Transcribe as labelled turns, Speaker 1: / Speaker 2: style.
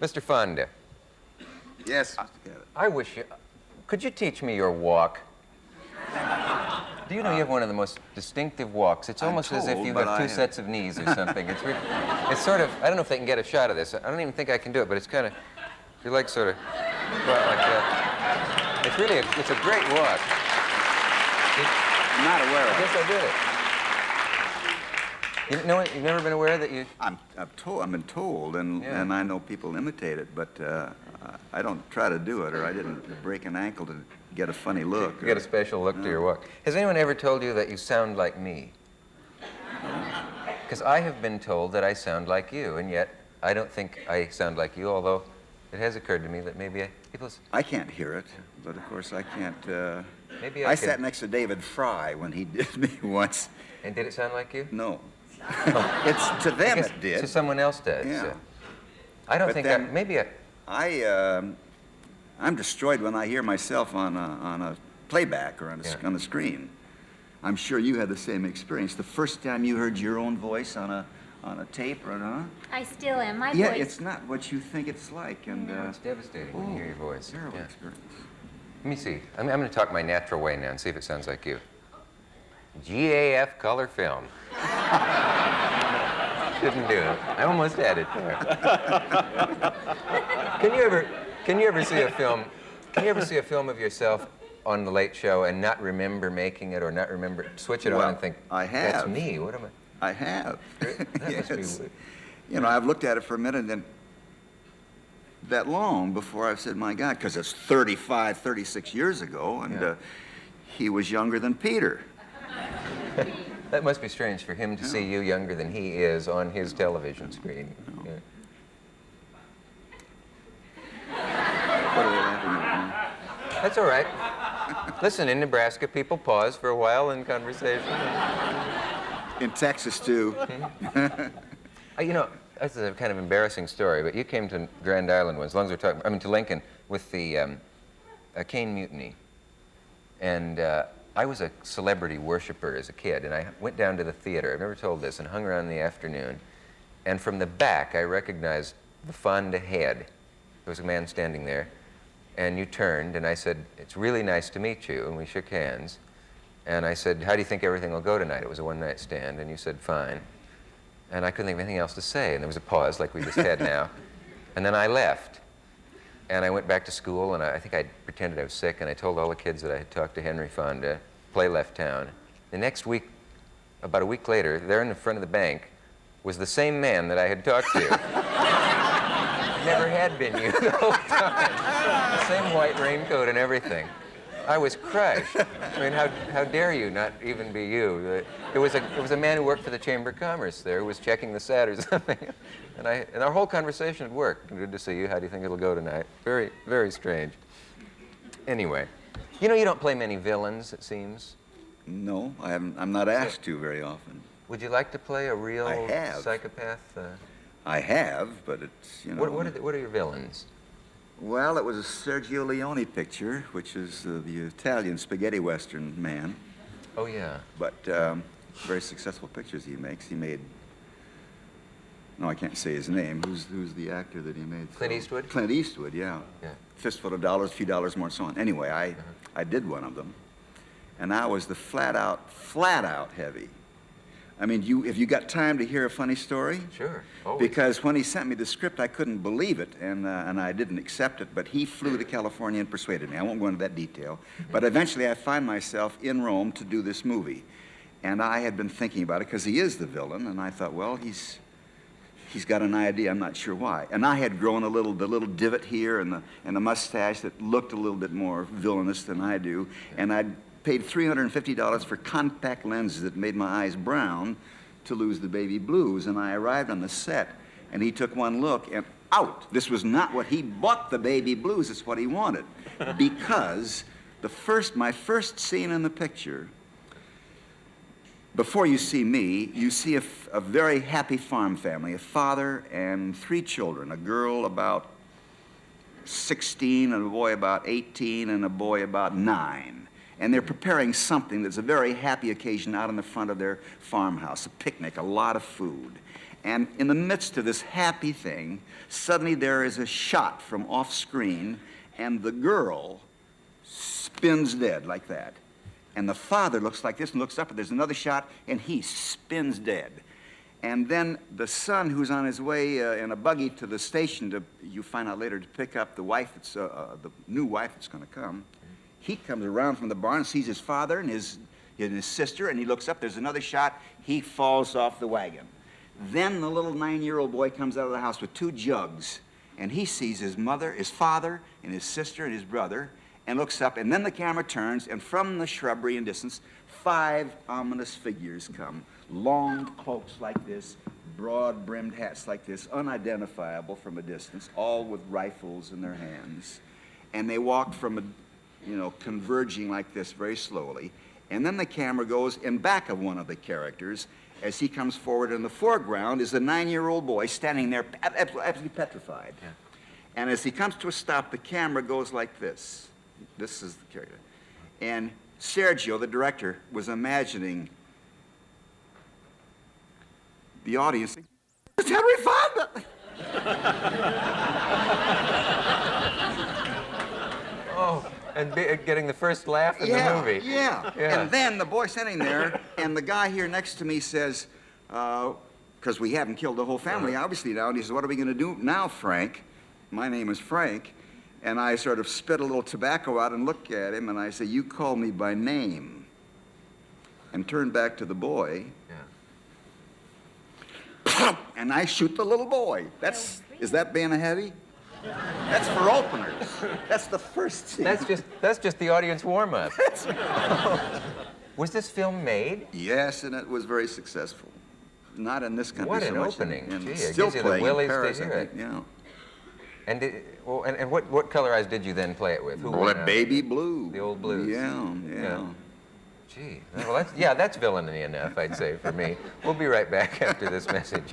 Speaker 1: Mr. Fonda.
Speaker 2: Yes, Mr. Cavett.
Speaker 1: I wish you... Could you teach me your walk? Do you know you have one of the most distinctive walks? It's almost as if you have two sets of knees or something. It's sort of... I don't know if they can get a shot of this. I don't even think I can do it, but it's kind of... Your legs sort of go out like that. It's really it's a great walk.
Speaker 2: I'm not aware of it.
Speaker 1: I guess I did it. You know what? You've never been aware that you...
Speaker 2: I've been told, and I know people imitate it, but I don't try to do it, or I didn't break an ankle to get a funny look.
Speaker 1: You get a special look to your walk. Has anyone ever told you that you sound like me? Because I have been told that I sound like you, and yet I don't think I sound like you, although it has occurred to me that maybe
Speaker 2: I can't hear it, but of course I can't...
Speaker 1: maybe
Speaker 2: I sat next to David Fry when he did me once.
Speaker 1: And did it sound like you?
Speaker 2: No. It's to them it did.
Speaker 1: To someone else does.
Speaker 2: Yeah.
Speaker 1: So. I don't think
Speaker 2: then
Speaker 1: maybe
Speaker 2: I'm destroyed when I hear myself on a playback or on a screen. I'm sure you had the same experience. The first time you heard your own voice on a tape or
Speaker 3: I still am. My voice.
Speaker 2: Yeah, it's not what you think it's like, and
Speaker 1: it's devastating when you hear your voice.
Speaker 2: Terrible experience.
Speaker 1: Let me see. I'm going to talk my natural way now and see if it sounds like you. GAF color film. Didn't do it. I almost had it there. Can you ever see a film? Can you ever see a film of yourself on the Late Show and not remember making it, or not remember switch it on and think,
Speaker 2: I have.
Speaker 1: That's me. What am I?
Speaker 2: I have.
Speaker 1: That
Speaker 2: Yes.
Speaker 1: must be.
Speaker 2: You know, I've looked at it for a minute, and then that long before I've said, my God, because it's 35, 36 years ago, and he was younger than Peter.
Speaker 1: That must be strange for him to see you younger than he is on his television screen.
Speaker 2: No.
Speaker 1: Yeah.
Speaker 2: What are they laughing at?
Speaker 1: That's all right. Listen, in Nebraska, people pause for a while in conversation.
Speaker 2: In Texas, too.
Speaker 1: You know, that's a kind of embarrassing story, but you came to Grand Island once, as long as we're talking, to Lincoln, with the Caine Mutiny. And I was a celebrity worshiper as a kid, and I went down to the theater, I've never told this, and hung around in the afternoon. And from the back, I recognized the Fonda head. There was a man standing there, and you turned, and I said, "It's really nice to meet you," and we shook hands. And I said, "How do you think everything will go tonight?" It was a one-night stand, and you said, "Fine." And I couldn't think of anything else to say, and there was a pause like we just had now. And then I left. And I went back to school, and I think I pretended I was sick, and I told all the kids that I had talked to Henry Fonda, play left town. The next week, about a week later, there in the front of the bank was the same man that I had talked to. Never had been you the whole time. The same white raincoat and everything. I was crushed. I mean, how dare you not even be you? It was a man who worked for the Chamber of Commerce there who was checking the SAT or something. And our whole conversation had worked. Good to see you. How do you think it'll go tonight? Very, very strange. Anyway, you know you don't play many villains, it seems.
Speaker 2: No, I haven't. I'm not asked to very often.
Speaker 1: Would you like to play a real
Speaker 2: I have.
Speaker 1: psychopath?
Speaker 2: I have, but it's, you know...
Speaker 1: What are your villains?
Speaker 2: Well, it was a Sergio Leone picture, which is the Italian spaghetti western man.
Speaker 1: Oh, yeah.
Speaker 2: But very successful pictures he makes. He made... No, I can't say his name. Who's the actor that he made?
Speaker 1: Clint Eastwood?
Speaker 2: Clint Eastwood, yeah. Fistful of dollars, a few dollars more, and so on. Anyway, I did one of them. And I was the flat out heavy. I mean, have you got time to hear a funny story?
Speaker 1: Sure. Always.
Speaker 2: Because when he sent me the script, I couldn't believe it, and I didn't accept it, but he flew to California and persuaded me. I won't go into that detail. But eventually I find myself in Rome to do this movie. And I had been thinking about it because he is the villain, and I thought, well, he's got an idea, I'm not sure why. And I had grown the little divot here and the mustache that looked a little bit more villainous than I do, and I'd paid $350 for contact lenses that made my eyes brown to lose the baby blues. And I arrived on the set, and he took one look, and out. This was not what he bought, the baby blues. It's what he wanted. Because my first scene in the picture, before you see me, you see a very happy farm family, a father and 3 children, a girl about 16, and a boy about 18, and a boy about 9. And they're preparing something that's a very happy occasion out in the front of their farmhouse, a picnic, a lot of food. And in the midst of this happy thing, suddenly there is a shot from off screen, and the girl spins dead like that. And the father looks like this and looks up, and there's another shot, and he spins dead. And then the son, who's on his way in a buggy to the station, you find out later, to pick up the wife that's the new wife that's going to come, he comes around from the barn, sees his father and his sister, and he looks up. There's another shot. He falls off the wagon. Then the little 9-year-old boy comes out of the house with 2 jugs, and he sees his mother, his father, and his sister, and his brother, and looks up, and then the camera turns, and from the shrubbery in distance, 5 ominous figures come. Long cloaks like this, broad-brimmed hats like this, unidentifiable from a distance, all with rifles in their hands. And they walk from, converging like this very slowly. And then the camera goes in back of one of the characters. As he comes forward, in the foreground is a 9-year-old boy standing there absolutely petrified. Yeah. And as he comes to a stop, the camera goes like this. This is the character. And Sergio, the director, was imagining the audience. It's Henry Fonda!
Speaker 1: Oh, and getting the first laugh in the movie.
Speaker 2: Yeah. And then the boy standing there, and the guy here next to me says, because we haven't killed the whole family, obviously, now, and he says, what are we going to do now, Frank? My name is Frank. And I sort of spit a little tobacco out and look at him, and I say, you call me by name. And turn back to the boy. Yeah. And I shoot the little boy. Is that being a heavy? That's for openers. That's the first scene.
Speaker 1: That's just the audience warm-up. Was this film made?
Speaker 2: Yes, and it was very successful. Not in this country so much.
Speaker 1: What an opening.
Speaker 2: And
Speaker 1: Gee,
Speaker 2: still
Speaker 1: it gives you the
Speaker 2: playing in
Speaker 1: willies
Speaker 2: Paris,
Speaker 1: to hear it.
Speaker 2: Yeah.
Speaker 1: And and what color eyes did you then play it with?
Speaker 2: Baby blue.
Speaker 1: The old blues.
Speaker 2: Yeah.
Speaker 1: Gee, well, that's villainy enough, I'd say, for me. We'll be right back after this message.